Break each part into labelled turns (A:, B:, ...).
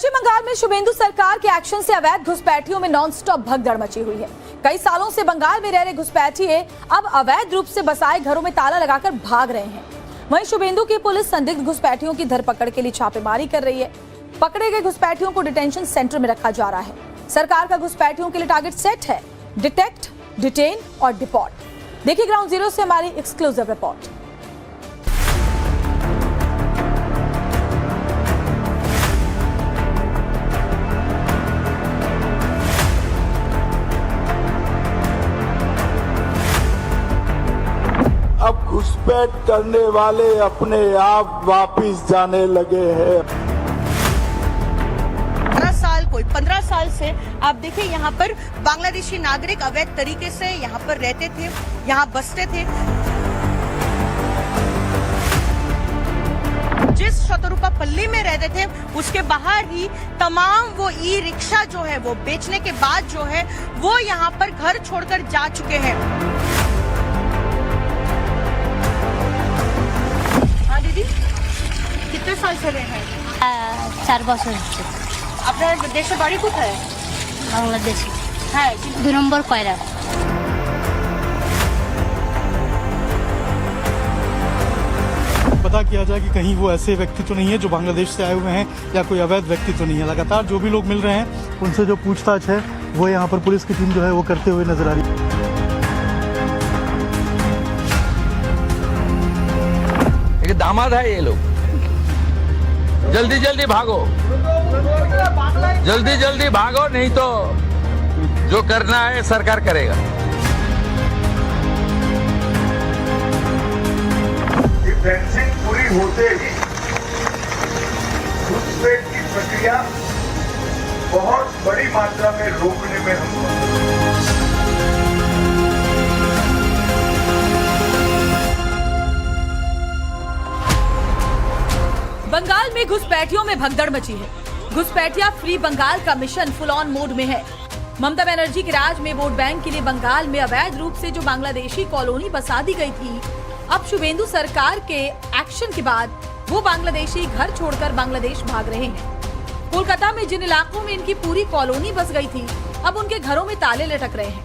A: पश्चिम बंगाल में शुभेंदु सरकार के एक्शन से अवैध घुसपैठियों में नॉनस्टॉप भगदड़ मची हुई है। कई सालों से बंगाल में रह रहे घुसपैठिए अब अवैध रूप से बसाए घरों में ताला लगाकर भाग रहे हैं। वहीं शुभेंदु की पुलिस संदिग्ध घुसपैठियों की धरपकड़ के लिए छापेमारी कर रही है। पकड़े गए घुसपैठियों को डिटेंशन सेंटर में रखा जा रहा है। सरकार का घुसपैठियों के लिए टारगेट सेट है: डिटेक्ट, डिटेन और डिपोर्ट। देखिए ग्राउंड जीरो से हमारी एक्सक्लूसिव रिपोर्ट।
B: अब घुसपैठ करने वाले अपने आप वापिस जाने लगे हैं।
C: 15 साल कोई 15 साल से आप देखिए यहाँ पर बांग्लादेशी नागरिक अवैध तरीके से यहाँ पर रहते थे, यहाँ बसते थे। जिस शतरूपा पल्ली में रहते थे उसके बाहर ही तमाम वो ई रिक्शा जो है वो बेचने के बाद जो है वो यहाँ पर घर छोड़कर जा चुके हैं। दीदी कितने साल से रहे हैं?
D: 4 বছর হচ্ছে।
C: আপনার দেশের বাড়ি কোথায়?
D: বাংলাদেশে।
C: হ্যাঁ,
D: 2 নম্বর কয়রা।
E: पता किया जाए कि कहीं वो ऐसे व्यक्ति तो नहीं है जो बांग्लादेश से आए हुए हैं या कोई अवैध व्यक्ति तो नहीं है। लगातार जो भी लोग मिल रहे हैं उनसे जो पूछताछ है वो यहाँ पर पुलिस की टीम जो है वो करते हुए नजर आ रही है।
F: दामाद है ये लोग। जल्दी जल्दी भागो, जल्दी जल्दी भागो, नहीं तो जो करना है सरकार करेगा।
B: फेंसिंग पूरी होते ही घुसपैठ की प्रक्रिया बहुत बड़ी मात्रा में रोकने में हम
A: बंगाल में घुसपैठियों में भगदड़ मची है। घुसपैठिया फ्री बंगाल का मिशन फुल ऑन मोड में है। ममता बनर्जी के राज में वोट बैंक के लिए बंगाल में अवैध रूप से जो बांग्लादेशी कॉलोनी बसा दी गई थी, अब शुभेंदु सरकार के एक्शन के बाद वो बांग्लादेशी घर छोड़कर बांग्लादेश भाग रहे हैं। कोलकाता में जिन इलाकों में इनकी पूरी कॉलोनी बस गई थी, अब उनके घरों में ताले लटक रहे हैं।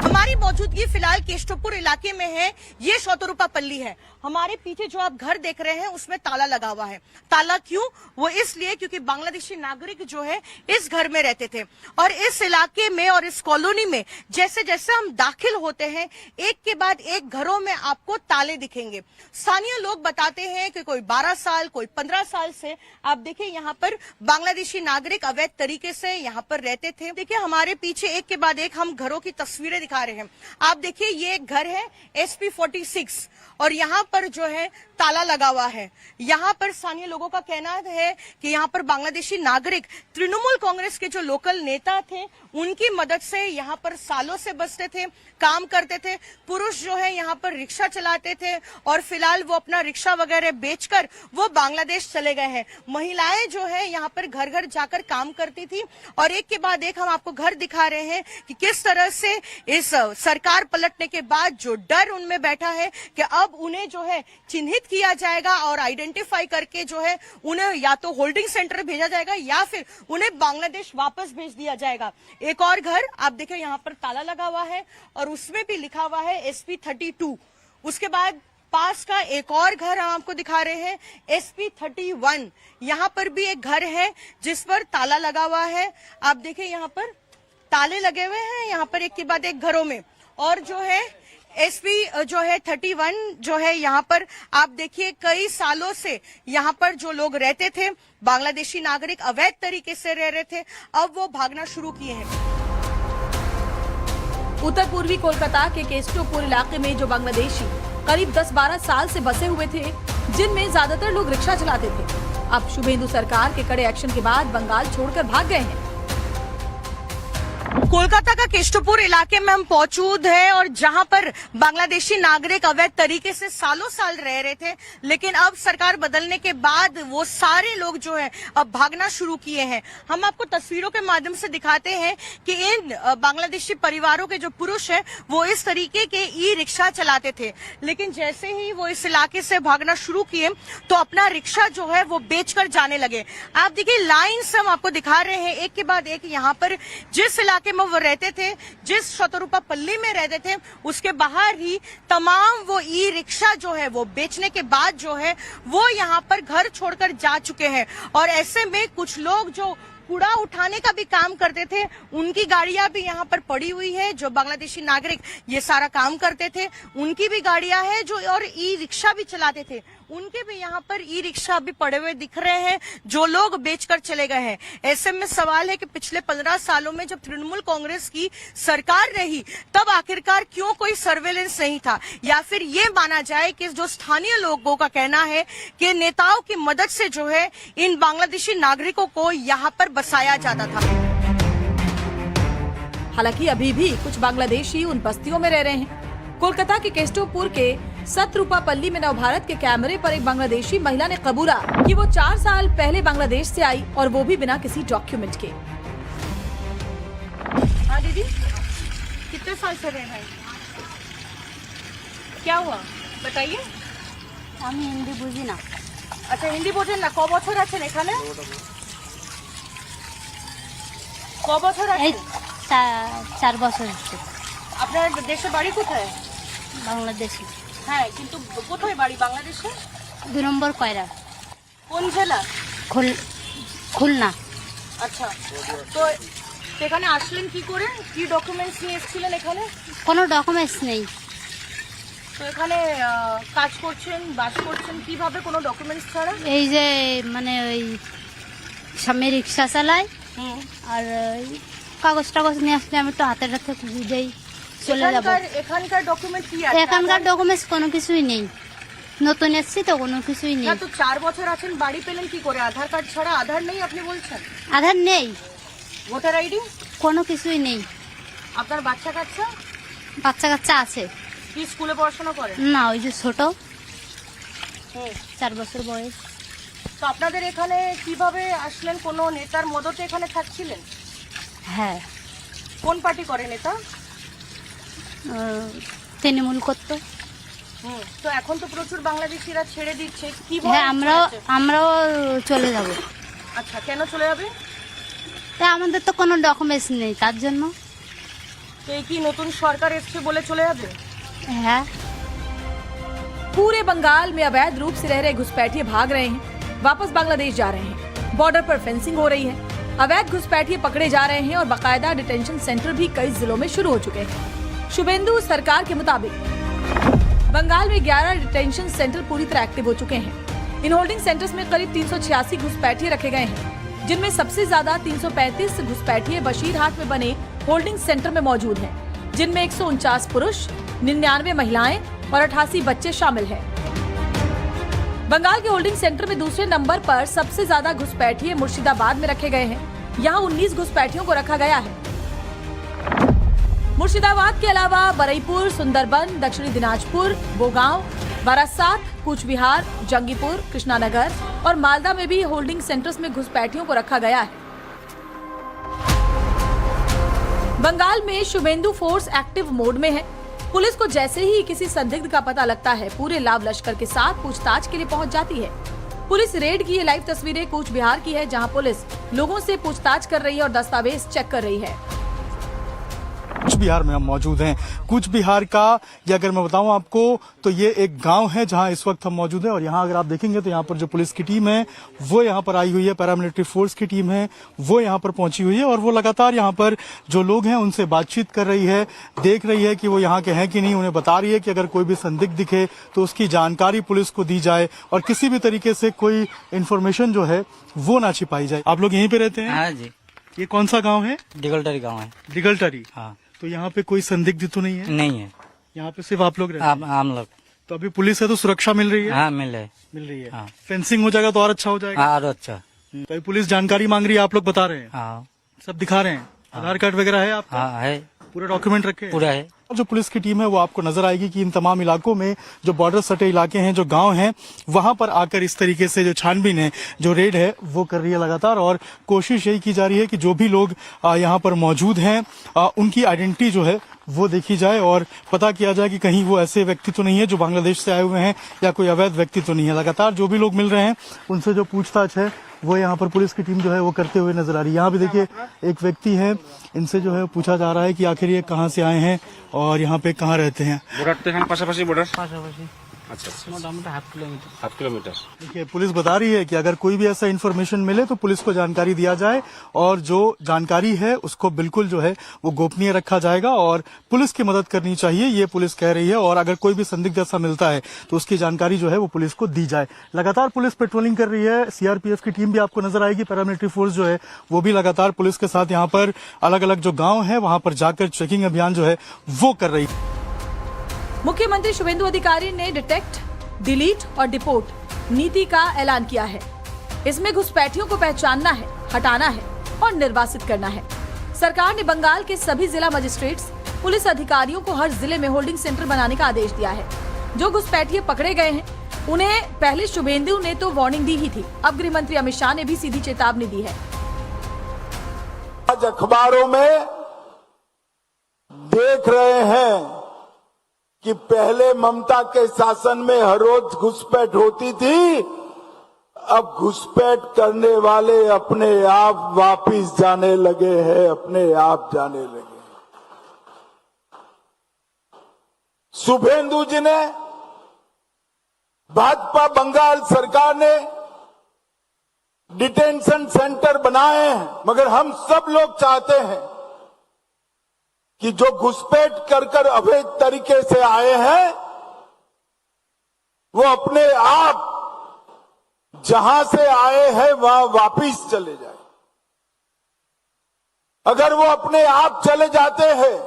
C: हमारी मौजूदगी फिलहाल केशवपुर इलाके में है। ये शतरूपा पल्ली है। हमारे पीछे जो आप घर देख रहे हैं उसमें ताला लगा हुआ है। ताला क्यों? वो इसलिए क्योंकि बांग्लादेशी नागरिक जो है इस घर में रहते थे और इस इलाके में और इस कॉलोनी में जैसे जैसे हम दाखिल होते हैं एक के बाद एक घरों में आपको ताले दिखेंगे। स्थानीय लोग बताते हैं कि कोई 12 साल कोई 15 साल से आप देखिए यहाँ पर बांग्लादेशी नागरिक अवैध तरीके से यहाँ पर रहते थे। देखिए हमारे पीछे एक के बाद एक हम घरों की तस्वीरें दिखा रहे हैं। आप देखिए ये एक घर है SP 46 और यहाँ पर जो है ताला लगा हुआ है। यहाँ पर स्थानीय लोगों का कहना है कि यहाँ पर बांग्लादेशी नागरिक तृणमूल कांग्रेस के जो लोकल नेता थे उनकी मदद से यहाँ पर सालों से बसते थे, काम करते थे। पुरुष जो है यहाँ पर रिक्शा चलाते थे और फिलहाल वो अपना रिक्शा वगैरह बेचकर वो बांग्लादेश चले गए हैं। महिलाएं जो है यहाँ पर घर घर जाकर काम करती थी और एक के बाद एक हम आपको घर दिखा रहे हैं कि किस तरह से इस सरकार पलटने के बाद जो डर उनमें बैठा है कि अब उन्हें जो है चिन्हित किया जाएगा और आइडेंटिफाई करके जो है उन्हें या तो होल्डिंग सेंटर भेजा जाएगा या फिर उन्हें बांग्लादेश वापस भेज दिया जाएगा। एक और घर आप देखिए यहाँ पर ताला लगा हुआ है और उसमें भी लिखा हुआ है SP 32। उसके बाद पास का एक और घर हम आपको दिखा रहे हैं SP 31। यहाँ पर भी एक घर है जिस पर ताला लगा हुआ है। आप देखिए यहाँ पर ताले लगे हुए हैं यहाँ पर एक के बाद एक घरों में। और जो है SP जो है 31 जो है यहाँ पर आप देखिए कई सालों से यहाँ पर जो लोग रहते थे बांग्लादेशी नागरिक अवैध तरीके से रह रहे थे, अब वो भागना शुरू किए हैं।
A: उत्तर पूर्वी कोलकाता के केशवपुर इलाके में जो बांग्लादेशी करीब 10-12 साल से बसे हुए थे, जिनमें ज्यादातर लोग रिक्शा चलाते थे, अब शुभेंदु सरकार के कड़े एक्शन के बाद बंगाल छोड़कर भाग गए हैं।
C: कोलकाता का केष्टपुर इलाके में हम मौजूद है और जहां पर बांग्लादेशी नागरिक अवैध तरीके से सालों साल रह रहे थे, लेकिन अब सरकार बदलने के बाद वो सारे लोग जो है अब भागना शुरू किए हैं। हम आपको तस्वीरों के माध्यम से दिखाते हैं कि इन बांग्लादेशी परिवारों के जो पुरुष हैं वो इस तरीके के ई रिक्शा चलाते थे, लेकिन जैसे ही वो इस इलाके से भागना शुरू किए तो अपना रिक्शा जो है वो बेचकर जाने लगे। आप देखिए लाइन से हम आपको दिखा रहे हैं एक के बाद एक। यहाँ पर जिस इलाके में वो रहते थे, जिस शतरूपा पल्ली में रहते थे, उसके बाहर ही तमाम वो ई रिक्शा जो है वो बेचने के बाद जो है वो यहाँ पर घर छोड़कर जा चुके हैं। और ऐसे में कुछ लोग जो कूड़ा उठाने का भी काम करते थे, उनकी गाड़ियां भी यहाँ पर पड़ी हुई है। जो बांग्लादेशी नागरिक ये सारा काम करते थे उनकी भी गाड़ियां हैं, जो और ई रिक्शा भी चलाते थे उनके भी यहाँ पर ई रिक्शा भी पड़े हुए दिख रहे हैं, जो लोग बेचकर चले गए हैं। ऐसे में सवाल है कि पिछले 15 सालों में जब तृणमूल कांग्रेस की सरकार रही तब आखिरकार क्यों कोई सर्वेलेंस नहीं था, या फिर ये माना जाए कि जो स्थानीय लोगों का कहना है कि नेताओं की मदद से जो है इन बांग्लादेशी नागरिकों को यहाँ पर बसाया जाता था।
A: हालांकि अभी भी कुछ बांग्लादेशी उन बस्तियों में रह रहे हैं। कोलकाता के केष्टपुर के सतरूपापल्ली में नवभारत के कैमरे पर एक बांग्लादेशी महिला ने कबूला कि वो 4 साल पहले बांग्लादेश से आई और वो भी बिना किसी डॉक्यूमेंट के।
C: हाँ दीदी, कितने साल से रह रहे हैं? क्या हुआ बताइए।
D: আমি হিন্দি বুঝি না।
C: আচ্ছা হিন্দি বোঝেন না? ক বছর আছেন এখানে? ক বছর
D: এই
C: আছেন?
D: 4 বছর হচ্ছে
C: আপনার দেশে বাড়ি কোথায়?
D: বাংলাদেশে।
C: হ্যাঁ, কিন্তু কোথায় বাড়ি বাংলাদেশে?
D: 2 নম্বর কয়রা,
C: কোন জেলা?
D: খুলনা।
C: আচ্ছা, তো এখানে আসলেন কি করে? কি ডকুমেন্টস নিয়ে এসেছিলেন এখানে?
D: কোনো ডকুমেন্টস নেই।
C: তো এখানে কাজ করছেন, বাস করছেন কিভাবে কোনো ডকুমেন্টস ছাড়া?
D: এই যে মানে ওই স্বামী রিক্সা চালায়
C: হুম।
D: আর ওই কাগজ টাগজ নিয়ে আসলে আমি তো হাতে হাতে দিই, চলে যাব।
C: এখানকার ডকুমেন্ট কি আছে?
D: এখানকার ডকুমেন্টস কোনো কিছুই নেই, নতুন এসেছি তো কোনো কিছুই নেই।
C: না তো 4 বছর আছেন, বাড়ি পেলেন কি করে? আধার কার্ড ছাড়া? আধার নেই আপনি বলছেন?
D: আধার নেই,
C: ভোটার আইডি?
D: কোনো কিছুই নেই।
C: আপনার বাচ্চা কাচ্চা?
D: বাচ্চা কাচ্চা আছে
C: কি স্কুলে পড়াশোনা করেন?
D: না, ওই যে ছোট
C: হুম।
D: 4 বছর বয়স।
C: তো আপনাদের এখানে কিভাবে আসলেন? কোনো নেতার মদতে এখানে থাকছিলেন?
D: হ্যাঁ,
C: কোন পার্টি করে নেতা?
D: তৃণমূল করতো।
C: হুম। তো এখন তো প্রচুর বাংলাদেশিরা ছেড়ে দিচ্ছে, কি
D: হ্যাঁ, আমরাও চলে যাব।
C: আচ্ছা, কেন চলে যাবে?
D: তা আমাদের তো কোনো ডকুমেন্টস নেই, তার জন্য।
C: তো এই কি নতুন সরকার এসছে বলে চলে যাবে?
D: হ্যাঁ।
A: पूरे बंगाल में अवैध रूप से रह रहे घुसपैठिए भाग रहे हैं, वापस बांग्लादेश जा रहे हैं। बॉर्डर पर फेंसिंग हो रही है, अवैध घुसपैठिए पकड़े जा रहे हैं और बाकायदा डिटेंशन सेंटर भी कई जिलों में शुरू हो चुके हैं। शुभेंदु सरकार के मुताबिक बंगाल में 11 डिटेंशन सेंटर पूरी तरह एक्टिव हो चुके हैं। इन होल्डिंग सेंटर्स में करीब 386 घुसपैठिए रखे गए हैं, जिनमें सबसे ज्यादा 335 घुसपैठिए बशीरहाट में बने होल्डिंग सेंटर में मौजूद हैं, जिनमें 149 पुरुष, 99 महिलाएं और 88 बच्चे शामिल हैं। बंगाल के होल्डिंग सेंटर में दूसरे नंबर पर सबसे ज्यादा घुसपैठिए मुर्शिदाबाद में रखे गए हैं। यहाँ 19 घुसपैठियों को रखा गया है। मुर्शिदाबाद के अलावा बरईपुर, सुंदरबन, दक्षिणी दिनाजपुर, बोगांव, बारासात, कूच बिहार, जंगीपुर, कृष्णानगर और मालदा में भी होल्डिंग सेंटर्स में घुसपैठियों को रखा गया है। बंगाल में शुभेंदु फोर्स एक्टिव मोड में है। पुलिस को जैसे ही किसी संदिग्ध का पता लगता है, पूरे लाव लश्कर के साथ पूछताछ के लिए पहुंच जाती है। पुलिस रेड की ये लाइव तस्वीरें कूच बिहार की है, जहां पुलिस लोगों से पूछताछ कर रही है और दस्तावेज चेक कर रही है।
E: कूच बिहार में हम मौजूद हैं। कूच बिहार का ये अगर मैं बताऊं आपको तो ये एक गांव है जहां इस वक्त हम मौजूद हैं और यहां अगर आप देखेंगे तो यहां पर जो पुलिस की टीम है वो यहां पर आई हुई है, पैरामिलिट्री फोर्स की टीम है वो यहां पर पहुंची हुई है और वो लगातार यहां पर जो लोग हैं उनसे बातचीत कर रही है, देख रही है कि वो यहाँ के हैं कि नहीं। उन्हें बता रही है कि अगर कोई भी संदिग्ध दिखे तो उसकी जानकारी पुलिस को दी जाए और किसी भी तरीके से कोई इन्फॉर्मेशन जो है वो ना छिपाई जाए। आप लोग यहीं पे रहते हैं?
G: हाँ जी।
E: ये कौन सा गाँव है?
G: दिगलटरी गांव है।
E: दिगलटरी।
G: हाँ।
E: तो यहाँ पे कोई संदिग्ध तो नहीं है?
G: नहीं है,
E: यहाँ पे सिर्फ आप लोग रहते हैं?
G: आम लोग।
E: तो अभी पुलिस है तो सुरक्षा मिल रही है?
G: हाँ, मिल
E: रही है।
G: हाँ।
E: फेंसिंग हो जाएगा तो और अच्छा हो जाएगा।
G: हाँ, और अच्छा।
E: तो अभी पुलिस जानकारी मांग रही है, आप लोग बता रहे हैं?
G: हाँ।
E: सब दिखा रहे हैं? आधार कार्ड वगैरह है आपका?
G: हाँ है,
E: पूरे डॉक्यूमेंट रखे हैं?
G: पूरा है।
E: जो पुलिस की टीम है वो आपको नजर आएगी कि इन तमाम इलाकों में जो बॉर्डर सटे इलाके हैं, जो गांव हैं, वहां पर आकर इस तरीके से जो छानबीन है, जो रेड है, वो कर रही है लगातार। और कोशिश यही की जा रही है कि जो भी लोग यहाँ पर मौजूद हैं उनकी आइडेंटिटी जो है वो देखी जाए और पता किया जाए कि कहीं वो ऐसे व्यक्ति तो नहीं है जो बांग्लादेश से आए हुए हैं या कोई अवैध व्यक्ति तो नहीं है। लगातार जो भी लोग मिल रहे हैं उनसे जो पूछताछ है वो यहाँ पर पुलिस की टीम जो है वो करते हुए नजर आ रही है। यहाँ भी देखिए एक व्यक्ति है, इनसे जो है पूछा जा रहा है कि आखिर ये कहाँ से आए हैं और यहाँ पे कहाँ रहते हैं।
G: मोटामोटी हाफ किलोमीटर।
E: देखिए पुलिस बता रही है कि अगर कोई भी ऐसा इन्फॉर्मेशन मिले तो पुलिस को जानकारी दिया जाए और जो जानकारी है उसको बिल्कुल जो है वो गोपनीय रखा जाएगा और पुलिस की मदद करनी चाहिए, ये पुलिस कह रही है। और अगर कोई भी संदिग्ध ऐसा मिलता है तो उसकी जानकारी जो है वो पुलिस को दी जाए। लगातार पुलिस पेट्रोलिंग कर रही है, सीआरपीएफ की टीम भी आपको नजर आएगी, पैरामिलिट्री फोर्स जो है वो भी लगातार पुलिस के साथ यहाँ पर अलग अलग जो गाँव है वहां पर जाकर चेकिंग अभियान जो है वो कर रही है।
A: मुख्यमंत्री शुभेंदु अधिकारी ने डिटेक्ट, डिलीट और डिपोर्ट नीति का ऐलान किया है। इसमें घुसपैठियों को पहचानना है, हटाना है और निर्वासित करना है। सरकार ने बंगाल के सभी जिला मजिस्ट्रेट्स, पुलिस अधिकारियों को हर जिले में होल्डिंग सेंटर बनाने का आदेश दिया है। जो घुसपैठिए पकड़े गए हैं उन्हें पहले शुभेंदु ने तो वार्निंग दी ही थी, अब गृह मंत्री अमित शाह ने भी सीधी चेतावनी दी है।
H: आज अखबारों में देख रहे हैं कि पहले ममता के शासन में हर रोज घुसपैठ होती थी, अब घुसपैठ करने वाले अपने आप वापिस जाने लगे हैं, अपने आप जाने लगे। शुभेंदु जी ने, भाजपा बंगाल सरकार ने डिटेंशन सेंटर बनाए हैं, मगर हम सब लोग चाहते हैं कि जो घुसपैठ कर अवैध तरीके से आए हैं वो अपने आप जहां से आए हैं वहां वापिस चले जाए। अगर वो अपने आप चले जाते हैं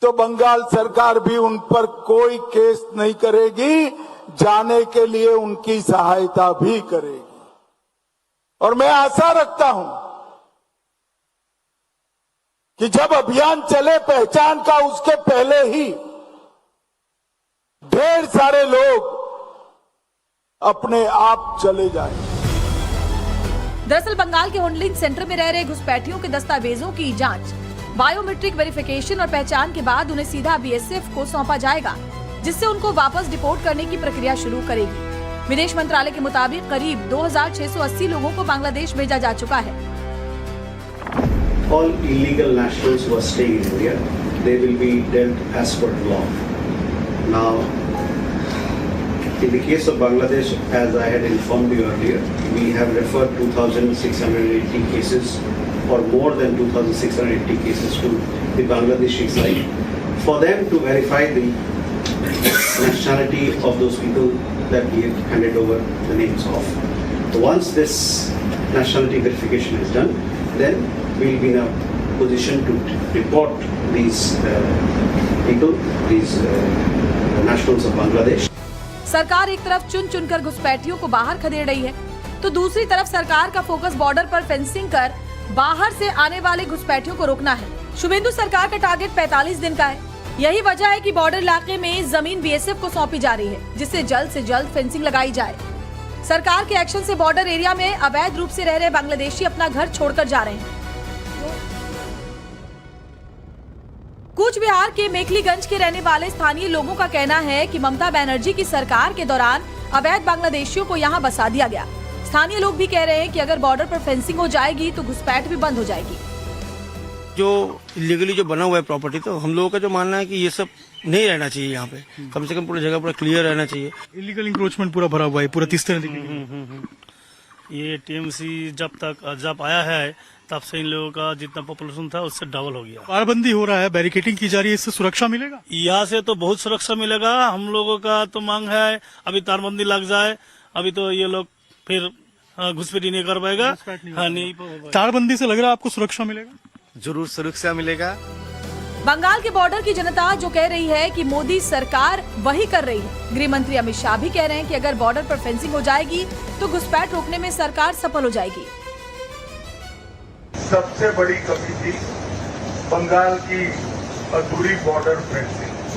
H: तो बंगाल सरकार भी उन पर कोई केस नहीं करेगी, जाने के लिए उनकी सहायता भी करेगी। और मैं आशा रखता हूं कि जब अभियान चले पहचान का, उसके पहले ही ढेर सारे लोग अपने आप चले जाएं।
A: दरअसल बंगाल के होल्डिंग सेंटर में रह रहे घुसपैठियों के दस्तावेजों की जांच, बायोमेट्रिक वेरिफिकेशन और पहचान के बाद उन्हें सीधा बीएसएफ को सौंपा जाएगा, जिससे उनको वापस डिपोर्ट करने की प्रक्रिया शुरू करेगी। विदेश मंत्रालय के मुताबिक करीब 2680 लोगों को बांग्लादेश भेजा जा चुका है।
I: All illegal nationals who are staying in India, they will be dealt as per law. Now, in the case of Bangladesh, as I had informed you earlier, we have referred 2,680 cases or more than 2,680 cases to the Bangladeshi side for them to verify the nationality of those people that we have handed over the names of. Once this nationality verification is done, then we will be in a position to deport these people, these nationals of Bangladesh.
A: सरकार एक तरफ चुन चुनकर घुसपैठियों को बाहर खदेड़ रही है, तो दूसरी तरफ सरकार का फोकस बॉर्डर पर फेंसिंग कर बाहर से आने वाले घुसपैठियों को रोकना है। शुभेंदु सरकार का टारगेट 45 दिन का है। यही वजह है कि बॉर्डर इलाके में जमीन बीएसएफ को सौंपी जा रही है, जिससे जल्द से जल्द फेंसिंग लगाई जाए। सरकार के एक्शन से बॉर्डर एरिया में अवैध रूप से रह रहे बांग्लादेशी अपना घर छोड़कर जा रहे हैं। कूच बिहार के मेखलीगंज के रहने वाले स्थानीय लोगों का कहना है कि ममता बनर्जी की सरकार के दौरान अवैध बांग्लादेशियों को यहां बसा दिया गया। स्थानीय लोग भी कह रहे हैं कि अगर बॉर्डर पर फेंसिंग हो जाएगी तो घुसपैठ भी बंद हो जाएगी।
J: जो इलीगली जो बना हुआ है प्रॉपर्टी, तो हम लोगों का जो मानना है कि ये सब नहीं रहना चाहिए यहाँ पे, कम से कम पूरी जगह पूरा क्लियर रहना चाहिए।
E: इलीगल इंक्रोचमेंट पूरा भरा हुआ है, पूरा तीसरे नदी।
K: ये टीएमसी जब आया है तब से इन लोगों का जितना पॉपुलेशन था उससे डबल हो गया।
E: बारबंदी हो रहा है, बैरिकेटिंग की जा रही है, इससे सुरक्षा मिलेगा?
K: यहाँ से तो बहुत सुरक्षा मिलेगा। हम लोगों का तो मांग है अभी तारबंदी लग जाए, अभी तो ये लोग फिर घुसपैठी नहीं कर पाएगा।
E: तारबंदी से लग रहा है आपको सुरक्षा मिलेगा?
J: जरूर सुरक्षा मिलेगा।
A: बंगाल के बॉर्डर की जनता जो कह रही है कि मोदी सरकार वही कर रही है। गृह मंत्री अमित शाह भी कह रहे हैं कि अगर बॉर्डर पर फेंसिंग हो जाएगी तो घुसपैठ रोकने में सरकार सफल हो जाएगी।
B: सबसे बड़ी कमी थी बंगाल की अधूरी बॉर्डर फेंसिंग।